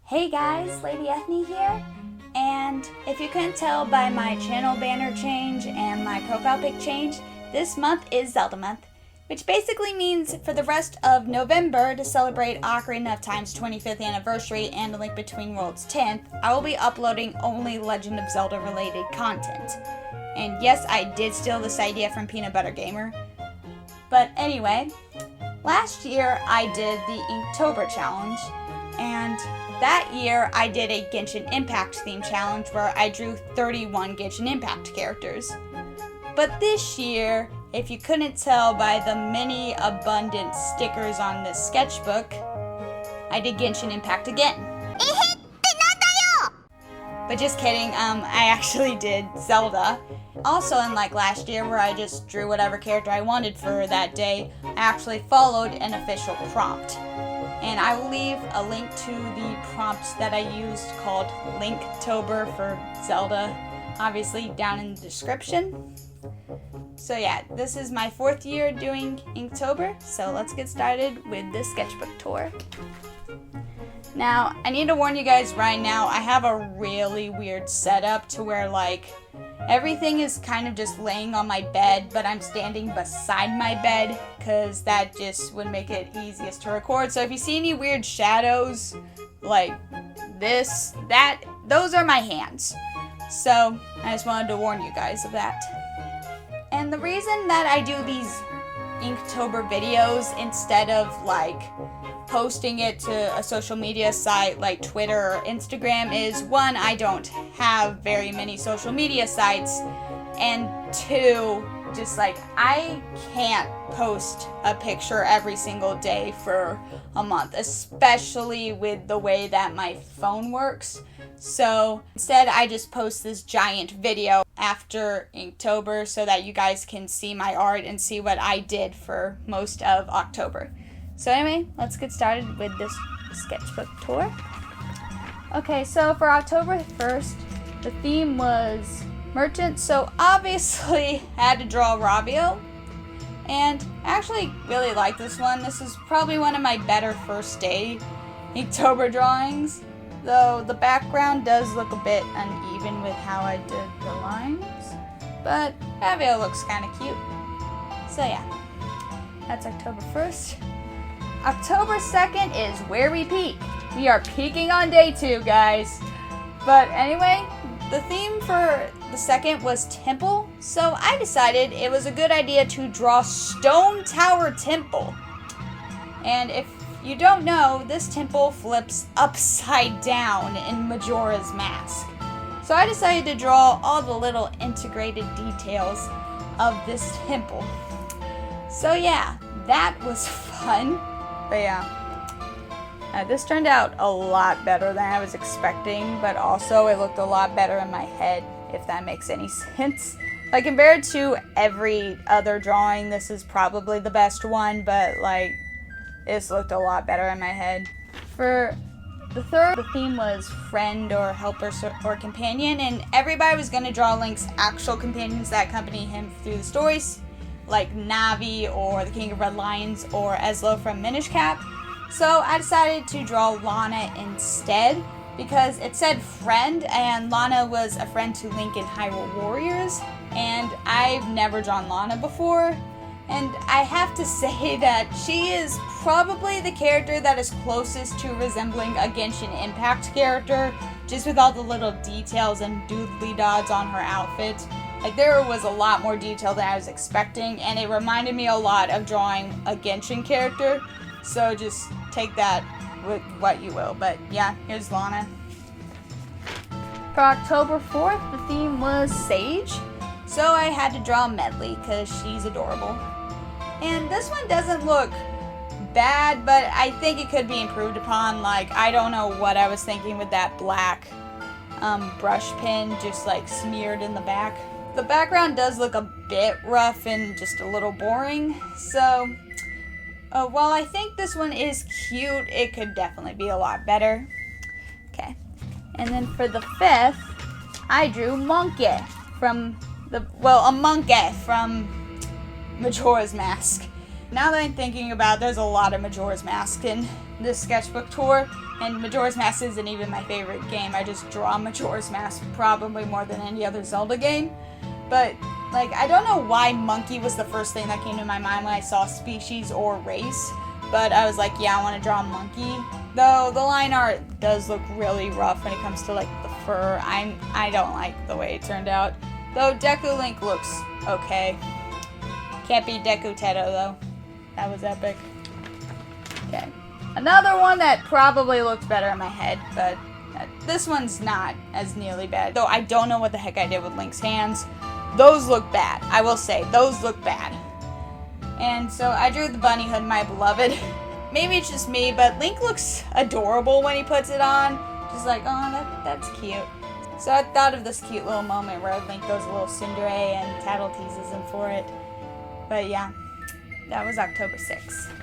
Hey guys, Lady Ethne here, and if you couldn't tell by my channel banner change and my profile pic change, this month is Zelda month, which basically means for the rest of November, to celebrate Ocarina of Time's 25th anniversary and A Link Between Worlds 10th, I will be uploading only Legend of Zelda related content. And yes, I did steal this idea from Peanut Butter Gamer. But anyway, last year I did the Inktober challenge, and that year I did a Genshin Impact theme challenge where I drew 31 Genshin Impact characters. But this year, if you couldn't tell by the many abundant stickers on this sketchbook, I did Genshin Impact again. But just kidding, I actually did Zelda. Also, unlike last year where I just drew whatever character I wanted for that day, I actually followed an official prompt. And I will leave a link to the prompt that I used called Linktober for Zelda, obviously down in the description. So yeah, this is my 4th year doing Inktober, so let's get started with this sketchbook tour. Now, I need to warn you guys right now, I have a really weird setup to where everything is kind of just laying on my bed, but I'm standing beside my bed because that just would make it easiest to record. So if you see any weird shadows like this, those are my hands. So I just wanted to warn you guys of that. And the reason that I do these Inktober videos instead of posting it to a social media site like Twitter or Instagram is, one, I don't have very many social media sites, and two, just I can't post a picture every single day for a month, especially with the way that my phone works. So instead I just post this giant video after Inktober so that you guys can see my art and see what I did for most of October. So anyway, let's get started with this sketchbook tour. Okay, so for October 1st, the theme was merchant, so obviously I had to draw Ariel. And I actually really like this one. This is probably one of my better first day Inktober drawings, though the background does look a bit uneven with how I did the lines. But Ariel looks kind of cute. So yeah, that's October 1st. October 2nd is where we peak. We are peaking on day 2, guys. But anyway, the theme for the 2nd was temple, so I decided it was a good idea to draw Stone Tower Temple. And if you don't know, this temple flips upside down in Majora's Mask. So I decided to draw all the little integrated details of this temple. So yeah, that was fun. But yeah, this turned out a lot better than I was expecting, but also it looked a lot better in my head, if that makes any sense. Compared to every other drawing, this is probably the best one, but this looked a lot better in my head. For the 3rd, the theme was friend or helper or companion, and everybody was going to draw Link's actual companions that accompany him through the stories, like Navi or the King of Red Lions or Eslo from Minish Cap. So I decided to draw Lana instead because it said friend, and Lana was a friend to Link in Hyrule Warriors, and I've never drawn Lana before, and I have to say that she is probably the character that is closest to resembling a Genshin Impact character, just with all the little details and doodly dots on her outfit. There was a lot more detail than I was expecting, and it reminded me a lot of drawing a Genshin character, so just take that with what you will. But yeah, here's Lana. For October 4th, the theme was Sage, so I had to draw Medley because she's adorable. And this one doesn't look bad, but I think it could be improved upon. I don't know what I was thinking with that black brush pen just smeared in the back. The background does look a bit rough and just a little boring, so while I think this one is cute, it could definitely be a lot better. Okay, and then for the 5th, I drew Monkey from a monkey from Majora's Mask. Now that I'm thinking about it, there's a lot of Majora's Mask in this sketchbook tour, And Majora's Mask isn't even my favorite game. I just draw Majora's Mask probably more than any other Zelda game. But, like, I don't know why monkey was the first thing that came to my mind when I saw species or race. But I was like, yeah, I want to draw a monkey. Though the line art does look really rough when it comes to, like, the fur. I don't like the way it turned out. Though Deku Link looks okay. Can't beat Deku Teto, though. That was epic. Okay. Another one that probably looks better in my head, but this one's not as nearly bad. Though I don't know what the heck I did with Link's hands. Those look bad. I will say, those look bad. And so I drew the bunny hood, my beloved. Maybe it's just me, but Link looks adorable when he puts it on. Just like, oh, that's cute. So I thought of this cute little moment where Link goes a little tsundere and Tattle teases him for it. But yeah, that was October 6th.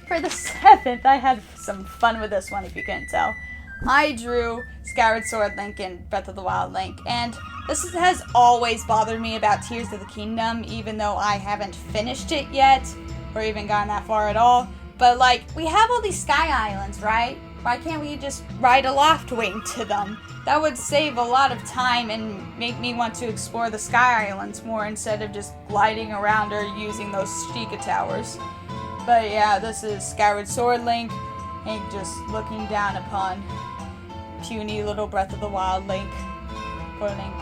For the 7th, I had some fun with this one, if you couldn't tell. I drew Skyward Sword Link and Breath of the Wild Link, and this has always bothered me about Tears of the Kingdom, even though I haven't finished it yet, or even gotten that far at all. But, like, we have all these sky islands, right? Why can't we just ride a Loftwing to them? That would save a lot of time and make me want to explore the sky islands more instead of just gliding around or using those Sheikah towers. But yeah, this is Skyward Sword Link, and just looking down upon puny little Breath of the Wild Link. Poor Link.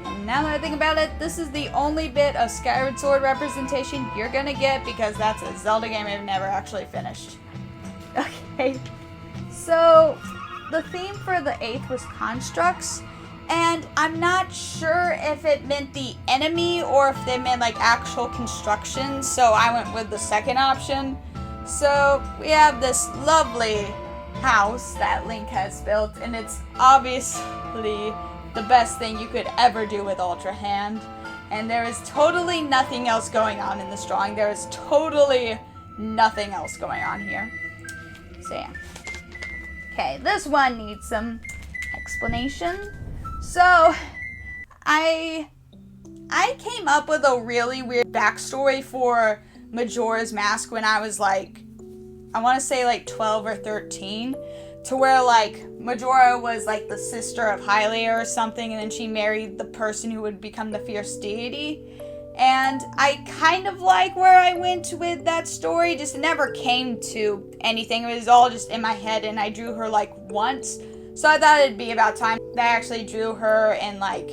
And now that I think about it, this is the only bit of Skyward Sword representation you're gonna get because that's a Zelda game I've never actually finished. Okay, so the theme for the 8th was constructs, and I'm not sure if it meant the enemy or if they meant like actual construction, so I went with the second option. So we have this lovely house that Link has built, and it's obviously the best thing you could ever do with Ultra Hand. And there is totally nothing else going on in this drawing. There is totally nothing else going on here. So yeah. Okay, this one needs some explanation. So, I came up with a really weird backstory for Majora's Mask when I was like, I want to say like 12 or 13, to where like Majora was like the sister of Hylia or something, and then she married the person who would become the fierce deity. And I kind of like where I went with that story, just never came to anything. It was all just in my head, and I drew her like once. So I thought it'd be about time that I actually drew her and like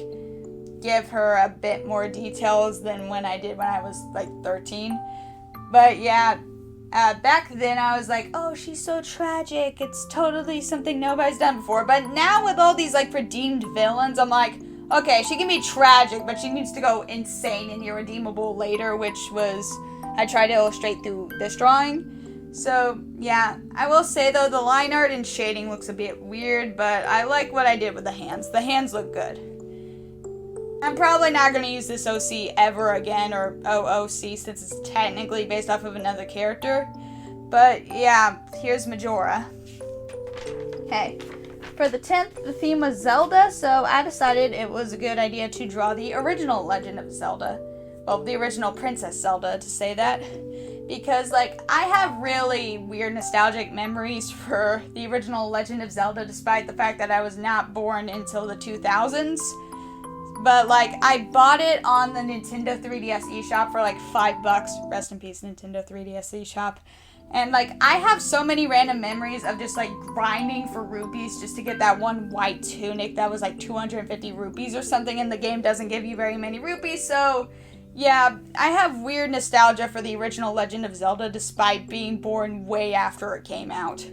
give her a bit more details than when I did when I was like 13. But yeah, back then I was like, oh, she's so tragic. It's totally something nobody's done before. But now with all these like redeemed villains, I'm like, okay, she can be tragic, but she needs to go insane and irredeemable later, which was, I tried to illustrate through this drawing. So, yeah, I will say, though, the line art and shading looks a bit weird, but I like what I did with the hands. The hands look good. I'm probably not going to use this OC ever again, or OOC, since it's technically based off of another character. But, yeah, here's Majora. Okay. For the 10th, the theme was Zelda, so I decided it was a good idea to draw the original Legend of Zelda. Well, the original Princess Zelda, to say that. Because, like, I have really weird nostalgic memories for the original Legend of Zelda, despite the fact that I was not born until the 2000s. But, like, I bought it on the Nintendo 3DS eShop for, like, $5. Rest in peace, Nintendo 3DS eShop. And, like, I have so many random memories of just, like, grinding for rupees just to get that one white tunic that was, like, 250 rupees or something, and the game doesn't give you very many rupees, so... yeah, I have weird nostalgia for the original Legend of Zelda despite being born way after it came out.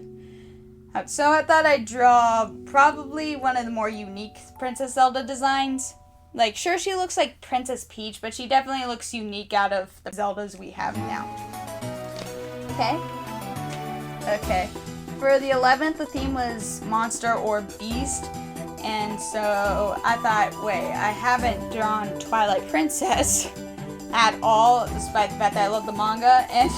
So I thought I'd draw probably one of the more unique Princess Zelda designs. Like, sure, she looks like Princess Peach, but she definitely looks unique out of the Zeldas we have now. Okay. For the 11th, the theme was Monster or Beast. And so I thought, wait, I haven't drawn Twilight Princess at all, despite the fact that I love the manga. And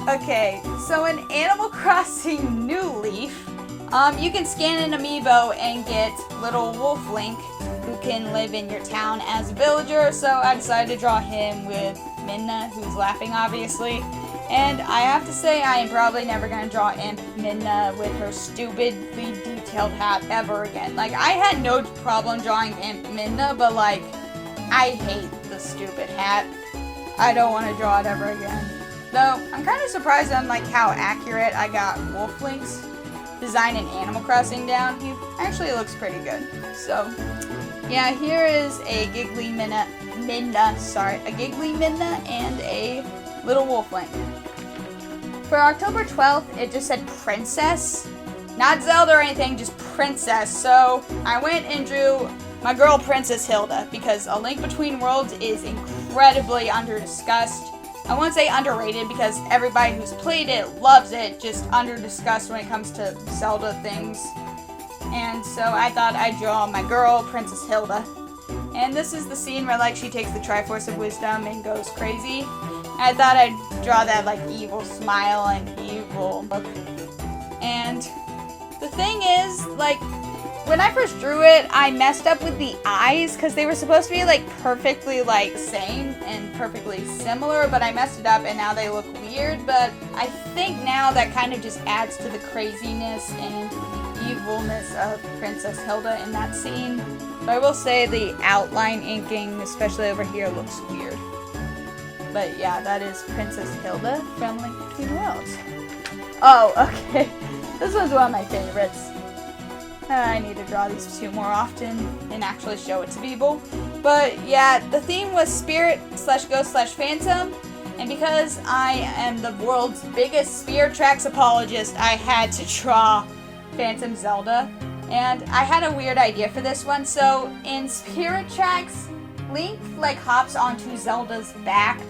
okay, so in Animal Crossing New Leaf, you can scan an amiibo and get little Wolf Link, who can live in your town as a villager. So I decided to draw him with Minna, who's laughing, obviously. And I have to say, I am probably never going to draw Imp Midna with her stupidly detailed hat ever again. Like, I had no problem drawing Imp Midna, but like, I hate the stupid hat. I don't want to draw it ever again. Though, I'm kind of surprised on like how accurate I got Wolf Link's design in Animal Crossing down. He actually looks pretty good. So, yeah, here is a Giggly Midna, a Giggly Midna and a little Wolf Link. For October 12th, it just said Princess. Not Zelda or anything, just Princess. So I went and drew my girl Princess Hilda because A Link Between Worlds is incredibly under-discussed. I won't say underrated because everybody who's played it loves it, just under-discussed when it comes to Zelda things. And so I thought I'd draw my girl Princess Hilda. And this is the scene where like she takes the Triforce of Wisdom and goes crazy. I thought I'd draw that like evil smile and evil look. And the thing is, like, when I first drew it, I messed up with the eyes because they were supposed to be like perfectly like same and perfectly similar, but I messed it up and now they look weird. But I think now that kind of just adds to the craziness and evilness of Princess Hilda in that scene. But I will say the outline inking, especially over here, looks weird. But yeah, that is Princess Hilda from Link Between Worlds. Oh, okay. This one's one of my favorites. I need to draw these two more often and actually show it to people. But yeah, the theme was Spirit / Ghost / Phantom. And because I am the world's biggest Spirit Tracks apologist, I had to draw Phantom Zelda. And I had a weird idea for this one. So in Spirit Tracks, Link like hops onto Zelda's back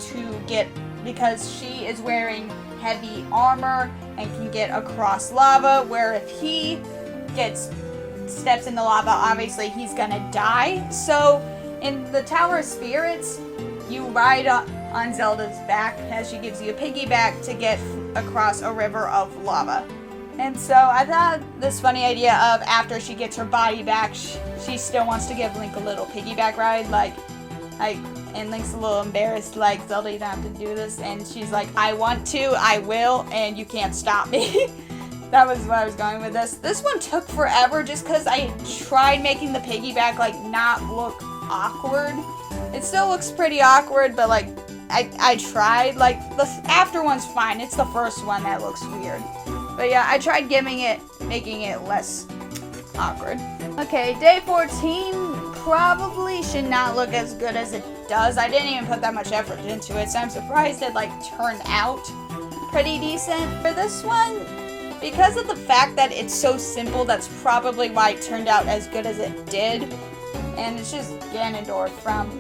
because she is wearing heavy armor and can get across lava, where if he steps in the lava, obviously he's gonna die. So in the Tower of Spirits, you ride on Zelda's back as she gives you a piggyback to get across a river of lava. And so I thought this funny idea of after she gets her body back, she still wants to give Link a little piggyback ride, and Link's a little embarrassed, like, Zelda, you don't have to do this, and she's like, I want to, I will, and you can't stop me. That was what I was going with this. This one took forever just because I tried making the piggyback, like, not look awkward. It still looks pretty awkward, but, like, I tried. Like, the after one's fine. It's the first one that looks weird. But yeah, I tried making it less awkward. Okay, day 14 probably should not look as good as it does. I didn't even put that much effort into it, so I'm surprised it like turned out pretty decent. For this one, because of the fact that it's so simple, that's probably why it turned out as good as it did. And it's just Ganondorf from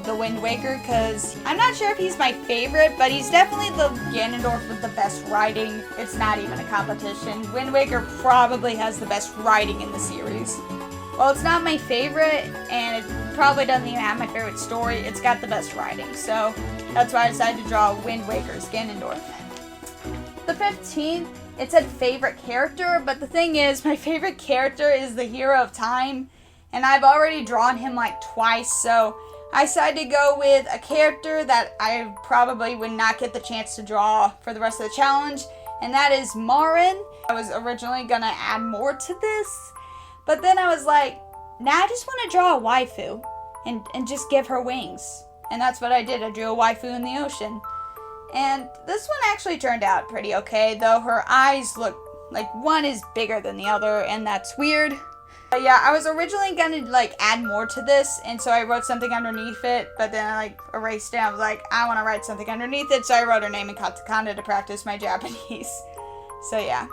the Wind Waker, because I'm not sure if he's my favorite, but he's definitely the Ganondorf with the best writing. It's not even a competition. Wind Waker probably has the best writing in the series. Well, it's not my favorite, and it probably doesn't even have my favorite story. It's got the best writing, so that's why I decided to draw Wind Waker's Ganondorf. The 15th, it said favorite character, but the thing is, my favorite character is the Hero of Time, and I've already drawn him like twice, so I decided to go with a character that I probably would not get the chance to draw for the rest of the challenge, and that is Marin. I was originally going to add more to this, but then I was like, nah, I just want to draw a waifu and just give her wings. And that's what I did. I drew a waifu in the ocean. And this one actually turned out pretty okay, though her eyes look like one is bigger than the other, and that's weird. But yeah, I was originally gonna like add more to this, and so I wrote something underneath it, but then I like erased it. I was like, I want to write something underneath it, so I wrote her name in katakana to practice my Japanese. So yeah,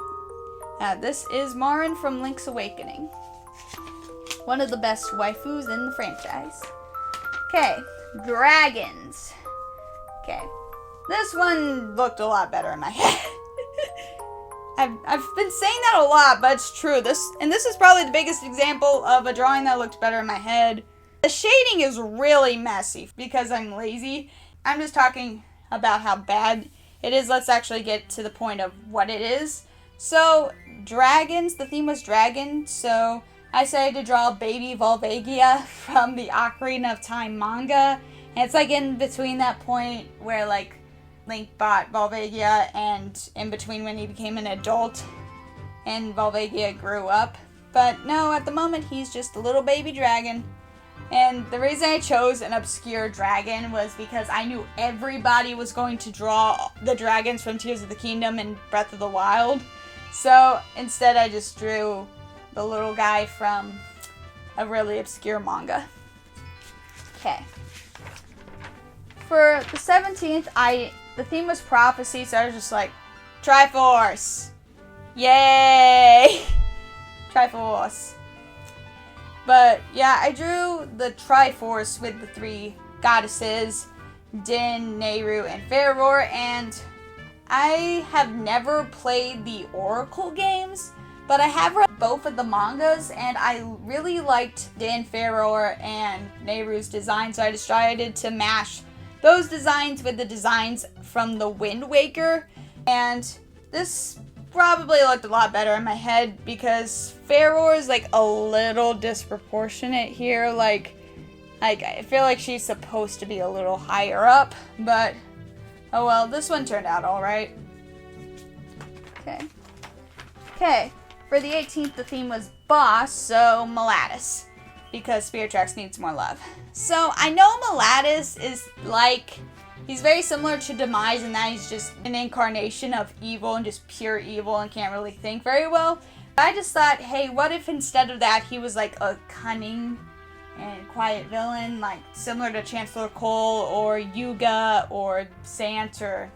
this is Marin from Link's Awakening. One of the best waifus in the franchise. Okay, dragons. Okay, this one looked a lot better in my head. I've been saying that a lot, but it's true. This is probably the biggest example of a drawing that looked better in my head. The shading is really messy because I'm lazy. I'm just talking about how bad it is. Let's actually get to the point of what it is. So, dragons, the theme was dragon, so I decided to draw Baby Volvagia from the Ocarina of Time manga. And it's like in between that point where like Link bought Volvagia, and in between when he became an adult and Volvagia grew up. But no, at the moment he's just a little baby dragon. And the reason I chose an obscure dragon was because I knew everybody was going to draw the dragons from Tears of the Kingdom and Breath of the Wild. So instead I just drew the little guy from a really obscure manga. Okay. For the 17th, the theme was prophecy, so I was just like, Triforce! Yay! Triforce. But yeah, I drew the Triforce with the 3 goddesses, Din, Nehru, and Faror, and I have never played the Oracle games, but I have read both of the mangas, and I really liked Din, Faror, and Nehru's design, so I decided to mash those designs with the designs from the Wind Waker, and this probably looked a lot better in my head because Faror is like a little disproportionate here. Like I feel like she's supposed to be a little higher up, but oh well, this one turned out alright. Okay. For the 18th, the theme was boss, so Malatus, because Spirit Tracks needs more love. So I know Malatus is like, he's very similar to Demise in that he's just an incarnation of evil and just pure evil and can't really think very well. I just thought, hey, what if instead of that he was like a cunning and quiet villain, like similar to Chancellor Cole or Yuga or Sant or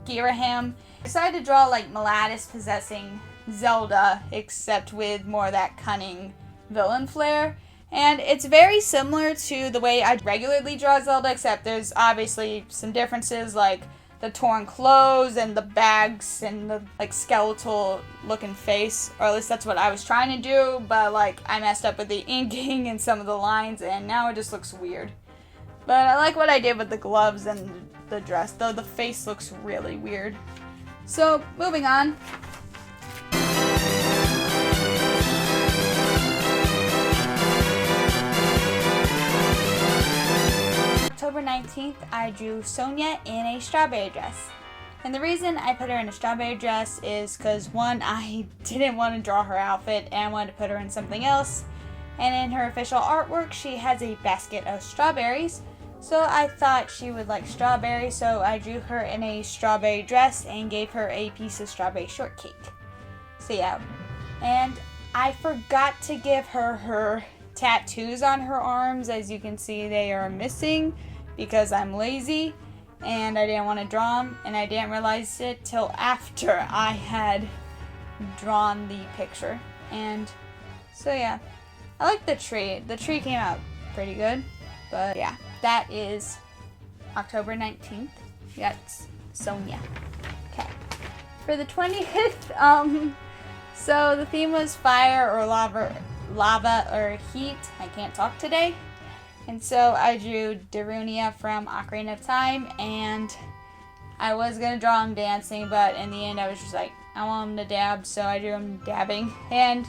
Girahim. I decided to draw like Malatus possessing Zelda, except with more of that cunning villain flair. And it's very similar to the way I regularly draw Zelda, except there's obviously some differences, like the torn clothes and the bags and the like skeletal looking face, or at least that's what I was trying to do, but like I messed up with the inking and some of the lines and now it just looks weird. But I like what I did with the gloves and the dress, though the face looks really weird. So moving on. October 19th, I drew Sonia in a strawberry dress. And the reason I put her in a strawberry dress is because, one, I didn't want to draw her outfit and I wanted to put her in something else. And in her official artwork, she has a basket of strawberries. So I thought she would like strawberries, so I drew her in a strawberry dress and gave her a piece of strawberry shortcake. So yeah. And I forgot to give her tattoos on her arms. As you can see, they are missing because I'm lazy and I didn't want to draw them, and I didn't realize it till after I had drawn the picture. And so yeah, I like the tree. The tree came out pretty good, but yeah, that is October 19th. We got Sonia. Okay. For the 20th, so the theme was fire or lava or heat. I can't talk today. And so I drew Darunia from Ocarina of Time, and I was going to draw him dancing, but in the end I was just like, I want him to dab, so I drew him dabbing. And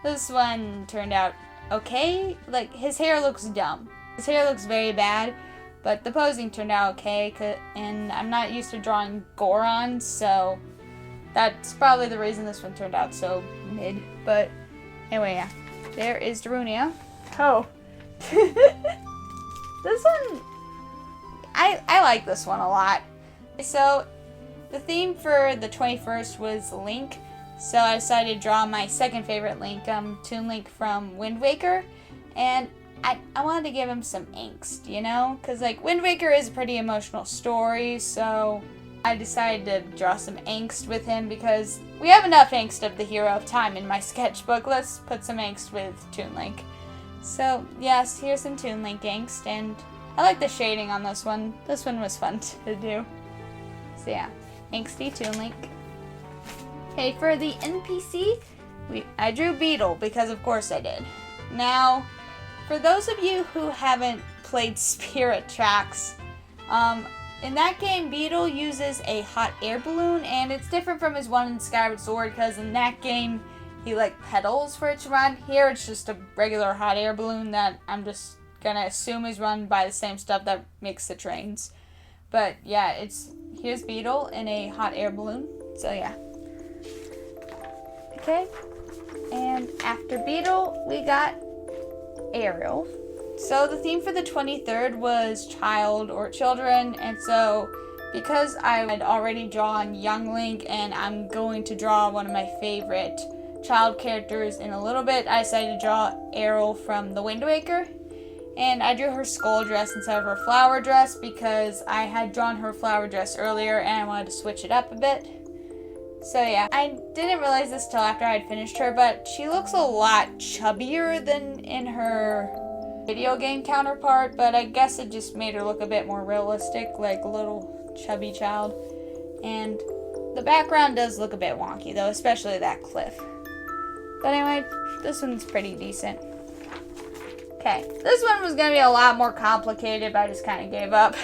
this one turned out okay. Like, his hair looks dumb. His hair looks very bad, but the posing turned out okay, and I'm not used to drawing Goron, so that's probably the reason this one turned out so mid. But anyway, yeah. There is Darunia. Oh. This one, I like this one a lot. So, the theme for the 21st was Link. So I decided to draw my second favorite Link, Toun Link from Wind Waker. And I wanted to give him some angst, you know? Because, like, Wind Waker is a pretty emotional story, so I decided to draw some angst with him because we have enough angst of the hero of time in my sketchbook. Let's put some angst with Toun Link. So, yes, here's some Toun Link angst, and I like the shading on this one. This one was fun to do. So, yeah, angsty Toun Link. Okay, for the NPC, I drew Beetle, because of course I did. Now, for those of you who haven't played Spirit Tracks, in that game, Beetle uses a hot air balloon, and it's different from his one in Skyward Sword, because in that game, he, like, pedals for it to run. Here, it's just a regular hot air balloon that I'm just gonna assume is run by the same stuff that makes the trains. But yeah, here's Beetle in a hot air balloon. So yeah. Okay. And after Beetle, we got Ariel. So the theme for the 23rd was child or children, and so because I had already drawn young Link and I'm going to draw one of my favorite child characters in a little bit, I decided to draw Ariel from the Wind Waker. And I drew her skull dress instead of her flower dress because I had drawn her flower dress earlier and I wanted to switch it up a bit. So yeah, I didn't realize this till after I had finished her, but she looks a lot chubbier than in her video game counterpart, but I guess it just made her look a bit more realistic, like a little chubby child. And the background does look a bit wonky though, especially that cliff. But anyway, this one's pretty decent. Okay, this one was going to be a lot more complicated, but I just kind of gave up.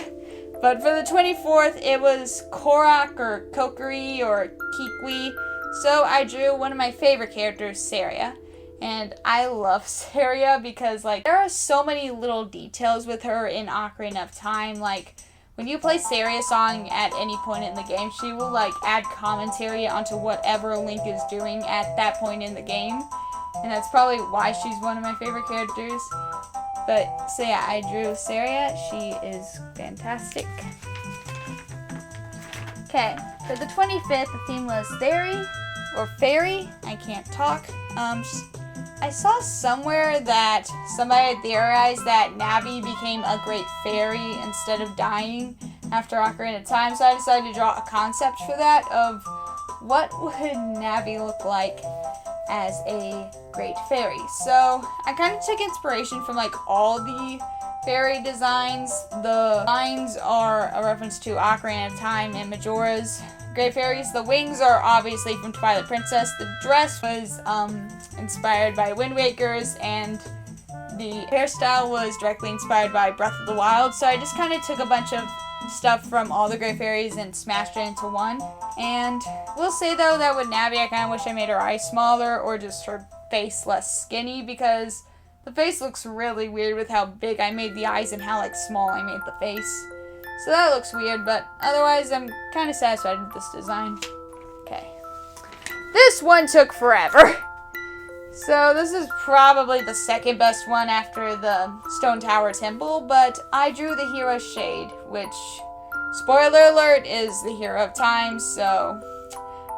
But for the 24th, it was Korok or Kokiri or Kikwi. So I drew one of my favorite characters, Sara. And I love Sara because, like, there are so many little details with her in Ocarina of Time. Like, when you play Sara's song at any point in the game, she will, like, add commentary onto whatever Link is doing at that point in the game. And that's probably why she's one of my favorite characters. But, so yeah, I drew Sara. She is fantastic. Okay, for the 25th, the theme was Fairy. I can't talk. I saw somewhere that somebody had theorized that Navi became a great fairy instead of dying after Ocarina of Time, so I decided to draw a concept for that of what would Navi look like as a great fairy. So I kind of took inspiration from like all the fairy designs. The lines are a reference to Ocarina of Time and Majora's Great Fairies. The wings are obviously from Twilight Princess. The dress was inspired by Wind Waker's, and the hairstyle was directly inspired by Breath of the Wild. So I just kind of took a bunch of stuff from all the Great Fairies and smashed it into one. And we'll say though that with Navi, I kind of wish I made her eyes smaller or just her face less skinny, because the face looks really weird with how big I made the eyes and how like small I made the face. So that looks weird, but otherwise I'm kind of satisfied with this design. Okay. This one took forever. So this is probably the second best one after the Stone Tower Temple, but I drew the Hero Shade, which, spoiler alert, is the Hero of Time, so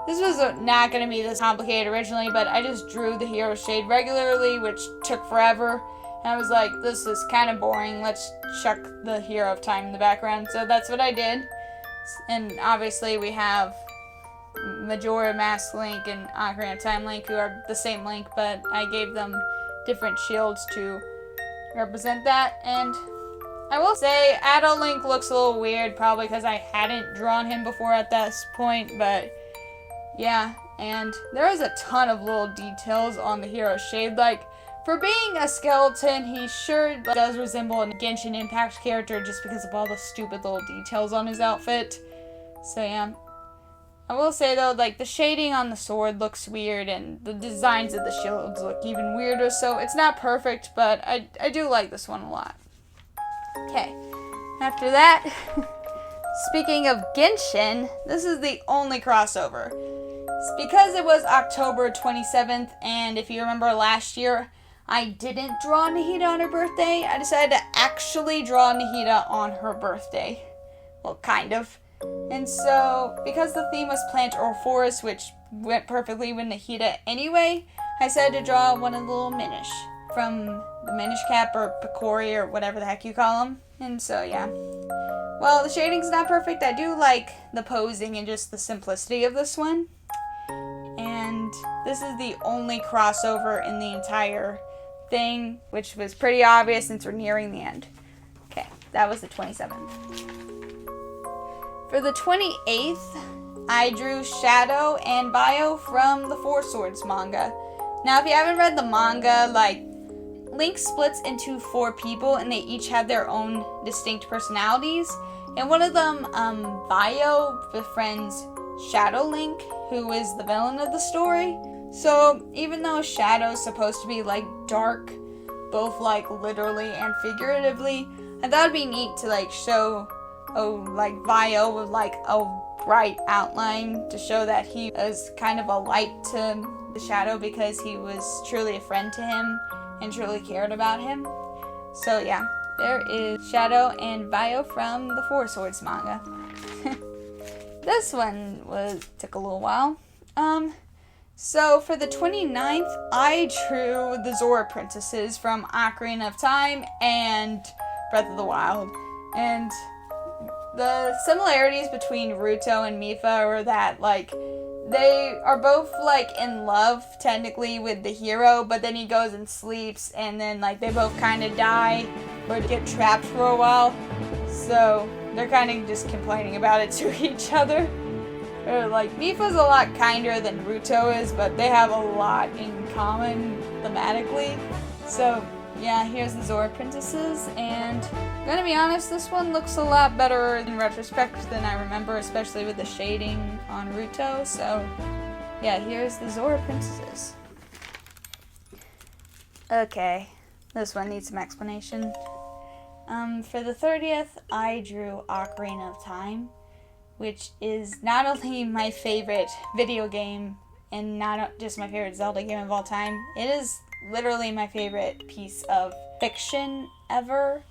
this was not going to be this complicated originally, but I just drew the Hero Shade regularly, which took forever. And I was like, this is kind of boring, let's chuck the Hero of Time in the background. So that's what I did. And obviously we have Majora Mask Link and Ocarina of Time Link, who are the same Link, but I gave them different shields to represent that. And I will say, Adult Link looks a little weird, probably because I hadn't drawn him before at this point, but yeah. And there is a ton of little details on the Hero Shade. Like, for being a skeleton, he sure does resemble a Genshin Impact character just because of all the stupid little details on his outfit. So yeah. I will say though, like, the shading on the sword looks weird and the designs of the shields look even weirder, so it's not perfect, but I do like this one a lot. Okay. After that, speaking of Genshin, this is the only crossover. It's because it was October 27th, and if you remember last year, I didn't draw Nahida on her birthday. I decided to actually draw Nahida on her birthday. Well, kind of. And so, because the theme was plant or forest, which went perfectly with Nahida anyway, I decided to draw one of the little Minish from the Minish cap or Picori or whatever the heck you call them. And so, yeah. Well, the shading's not perfect. I do like the posing and just the simplicity of this one. And this is the only crossover in the entire thing, which was pretty obvious since we're nearing the end. Okay, that was the 27th. For the 28th, I drew Shadow and Bio from the Four Swords manga. Now, if you haven't read the manga, like, Link splits into 4 people, and they each have their own distinct personalities. And one of them, Bio, befriends Shadow Link, who is the villain of the story. So, even though Shadow's supposed to be, like, dark, both, like, literally and figuratively, I thought it'd be neat to, like, show like Vio with like a bright outline to show that he was kind of a light to the shadow because he was truly a friend to him and truly cared about him. So yeah, there is Shadow and Vio from the Four Swords manga. This one took a little while. So for the 29th, I drew the Zora princesses from Ocarina of Time and Breath of the Wild. And the similarities between Ruto and Mipha are that, like, they are both, like, in love, technically, with the hero, but then he goes and sleeps, and then, like, they both kind of die or get trapped for a while. So they're kind of just complaining about it to each other. Or, like, Mipha's a lot kinder than Ruto is, but they have a lot in common thematically. So yeah, here's the Zora princesses, and I'm gonna be honest, this one looks a lot better in retrospect than I remember, especially with the shading on Ruto. So yeah, here's the Zora princesses. Okay, this one needs some explanation. For the 30th, I drew Ocarina of Time, which is not only my favorite video game and not just my favorite Zelda game of all time, it is literally my favorite piece of fiction ever.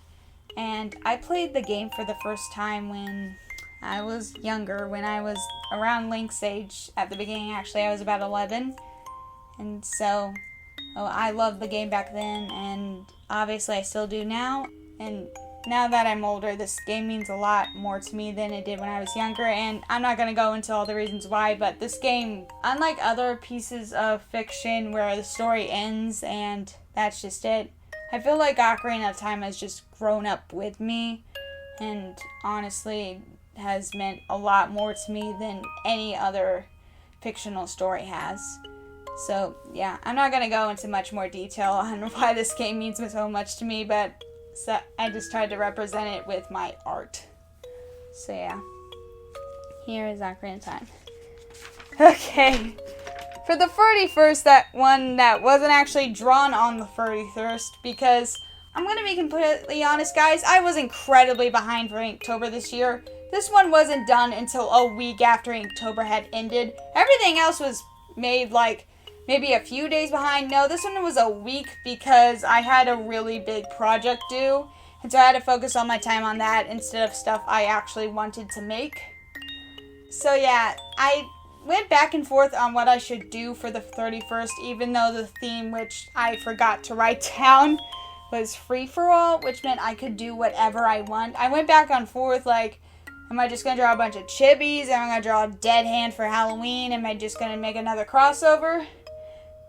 And I played the game for the first time when I was younger, when I was around Link's age. At the beginning, actually, I was about 11. And so, I loved the game back then, and obviously I still do now. And now that I'm older, this game means a lot more to me than it did when I was younger, and I'm not going to go into all the reasons why, but this game, unlike other pieces of fiction where the story ends and that's just it, I feel like Ocarina of Time has just grown up with me, and honestly has meant a lot more to me than any other fictional story has. So yeah, I'm not going to go into much more detail on why this game means so much to me, but so I just tried to represent it with my art. So yeah, here is Ocarina of Time. Okay, for the 31st, that one that wasn't actually drawn on the 31st, because I'm going to be completely honest, guys, I was incredibly behind for Linktober this year. This one wasn't done until a week after Linktober had ended. Everything else was made like maybe a few days behind. No, this one was a week because I had a really big project due, and so I had to focus all my time on that instead of stuff I actually wanted to make. So yeah, I went back and forth on what I should do for the 31st, even though the theme, which I forgot to write down, was free-for-all, which meant I could do whatever I want. I went back and forth, like, am I just going to draw a bunch of chibis? Am I going to draw a dead hand for Halloween? Am I just going to make another crossover?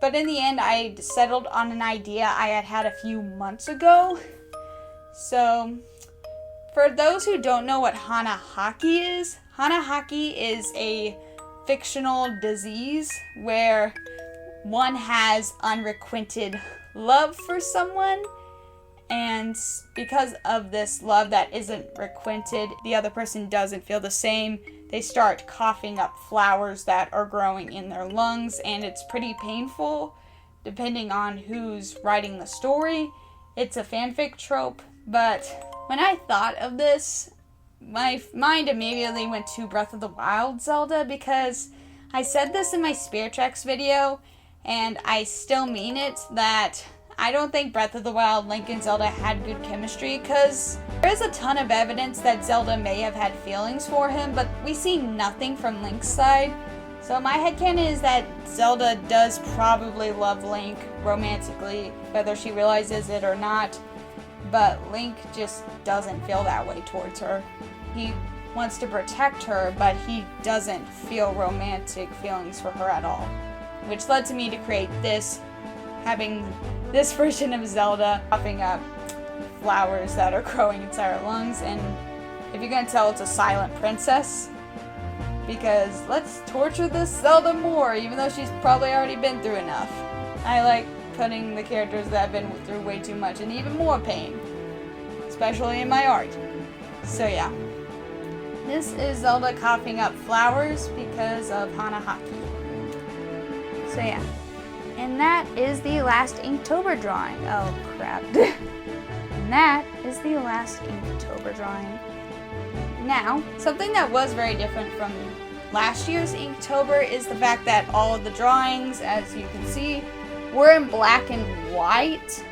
But in the end, I settled on an idea I had a few months ago. So, for those who don't know what Hanahaki is a fictional disease where one has unrequited love for someone, and because of this love that isn't requited, the other person doesn't feel the same. They start coughing up flowers that are growing in their lungs, and it's pretty painful depending on who's writing the story. It's a fanfic trope, but when I thought of this, my mind immediately went to Breath of the Wild Zelda, because I said this in my Spirit Tracks video, and I still mean it, that I don't think Breath of the Wild, Link and Zelda had good chemistry, because there is a ton of evidence that Zelda may have had feelings for him, but we see nothing from Link's side. So my headcanon is that Zelda does probably love Link romantically, whether she realizes it or not, but Link just doesn't feel that way towards her. He wants to protect her, but he doesn't feel romantic feelings for her at all, which led to me to create this, having this version of Zelda popping up flowers that are growing inside her lungs. And if you're gonna tell, it's a silent princess, because let's torture this Zelda more, even though she's probably already been through enough. I like putting the characters that have been through way too much in even more pain, especially in my art. So yeah, this is Zelda coughing up flowers because of Hanahaki. So yeah. And that is the last Linktober drawing. Oh, crap. And that is the last Linktober drawing. Now, something that was very different from last year's Inktober is the fact that all of the drawings, as you can see, were in black and white,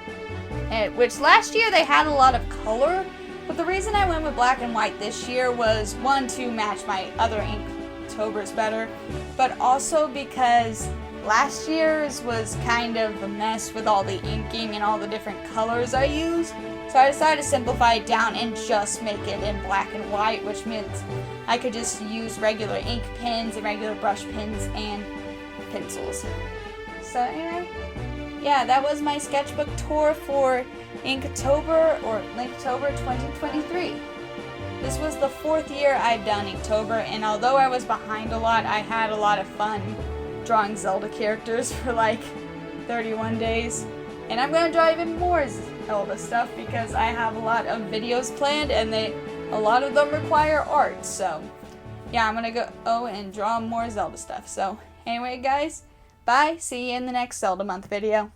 which last year they had a lot of color, but the reason I went with black and white this year was, one, to match my other Inktobers better, but also because last year's was kind of a mess with all the inking and all the different colors I used. So I decided to simplify it down and just make it in black and white, which means I could just use regular ink pens and regular brush pens and pencils. So anyway, yeah, that was my sketchbook tour for Inktober or Linktober 2023. This was the 4th year I've done Inktober, and although I was behind a lot, I had a lot of fun drawing Zelda characters for like 31 days. And I'm going to draw even more Zelda stuff because I have a lot of videos planned and a lot of them require art. So yeah, I'm going to go and draw more Zelda stuff. So anyway guys, bye. See you in the next Zelda month video.